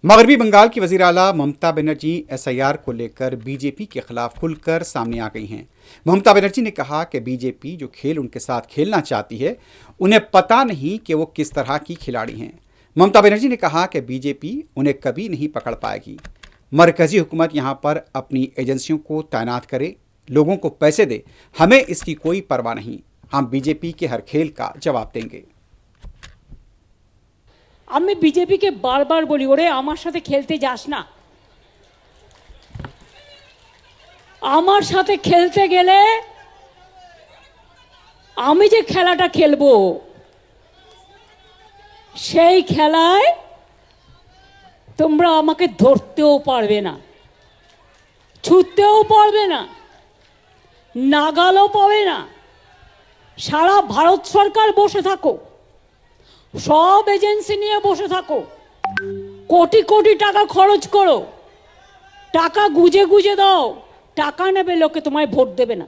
मगरबी बंगाल की वज़ीर आला ममता बनर्जी एसआईआर को लेकर बीजेपी के खिलाफ खुलकर सामने आ गई हैं। ममता बनर्जी ने कहा कि बीजेपी जो खेल उनके साथ खेलना चाहती है, उन्हें पता नहीं कि वो किस तरह की खिलाड़ी हैं। ममता बनर्जी ने कहा कि बीजेपी उन्हें कभी नहीं पकड़ पाएगी। मरकजी हुकूमत यहाँ पर अपनी एजेंसियों को तैनात करे, लोगों को पैसे दे, हमें इसकी कोई परवाह नहीं। हम बीजेपी के हर खेल का जवाब देंगे। আমি বিজেপিকে বারবার বলি, ওরে আমার সাথে খেলতে যাস না। আমার সাথে খেলতে গেলে আমি যে খেলাটা খেলবো সেই খেলায় তোমরা আমাকে ধরতেও পারবে না, ছুটতেও পারবে না, নাগালও পাবে না। সারা ভারত সরকার বসে থাকো, সব এজেন্সি নিয়ে বসে থাকো, কোটি কোটি টাকা খরচ করো, টাকা গুজে গুজে দাও, টাকা নেবে লোকে, তোমায় ভোট দেবে না।